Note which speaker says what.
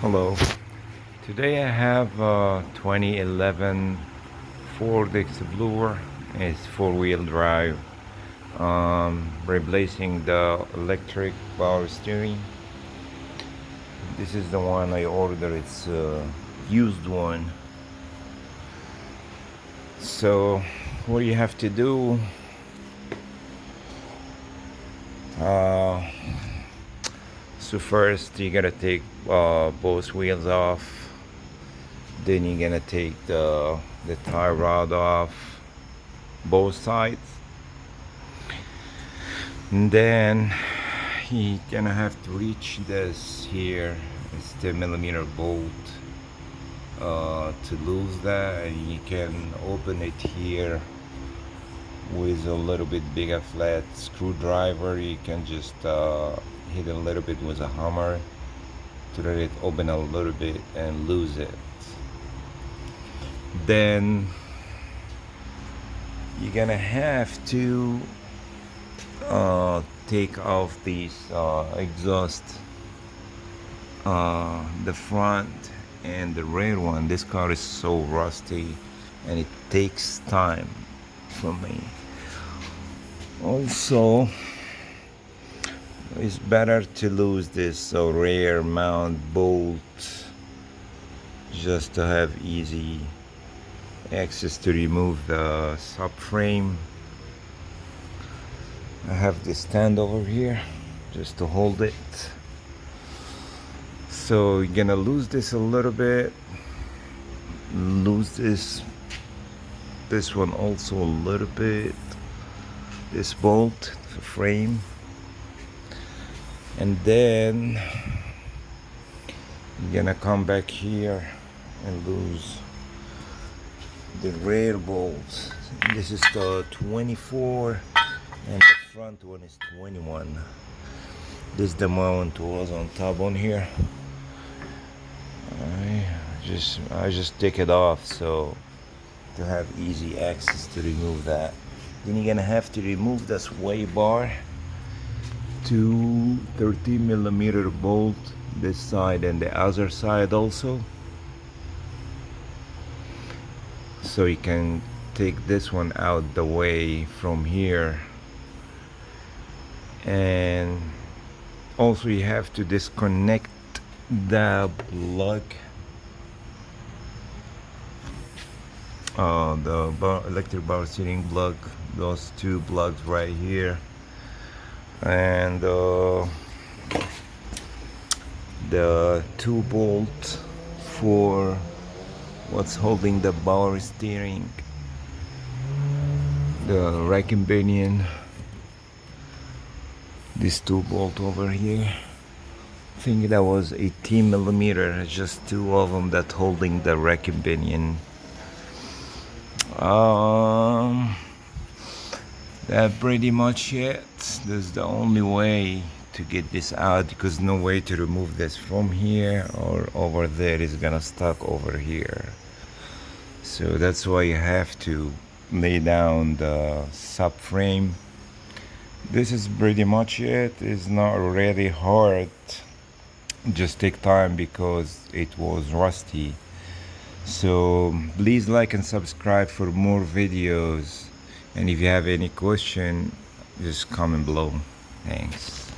Speaker 1: Hello. Today I have a 2011 Ford Explorer. It's four-wheel drive. Replacing the electric power steering. This is the one I ordered. It's a used one. So what you have to do? Uh, so first you gotta take both wheels off. Then you're gonna take the tie rod off both sides, and then you're gonna have to reach this here. It's 10mm bolt to lose that, and you can open it here with a little bit bigger flat screwdriver. You can just hit a little bit with a hammer to let it open a little bit and lose it. Then you're gonna have to take off these exhaust, the front and the rear one. This car is so rusty and it takes time for me. Also, it's better to lose this rear mount bolt just to have easy access to remove the subframe. I have this stand over here just to hold it. So you're gonna lose this a little bit, lose this one also a little bit, this bolt, the frame, and then you're gonna come back here and lose the rear bolt. This is the 24 and the front one is 21. This is the mount was on top on here. I just take it off so to have easy access to remove that. Then you're gonna have to remove the sway bar, two 13mm bolt this side and the other side also, so you can take this one out the way from here. And also you have to disconnect the plug, the electric power steering plug, those two plugs right here, and the 2 bolt for what's holding the power steering, the rack and pinion. This 2 bolt over here, I think that was 18mm, just 2 of them that holding the rack and pinion. That pretty much it. This is the only way to get this out, because no way to remove this from here or over there. Is gonna stuck over here, so that's why you have to lay down the subframe. This is pretty much it. It's not really hard, just take time because it was rusty. So please like and subscribe for more videos, and if you have any question, just comment below. Thanks.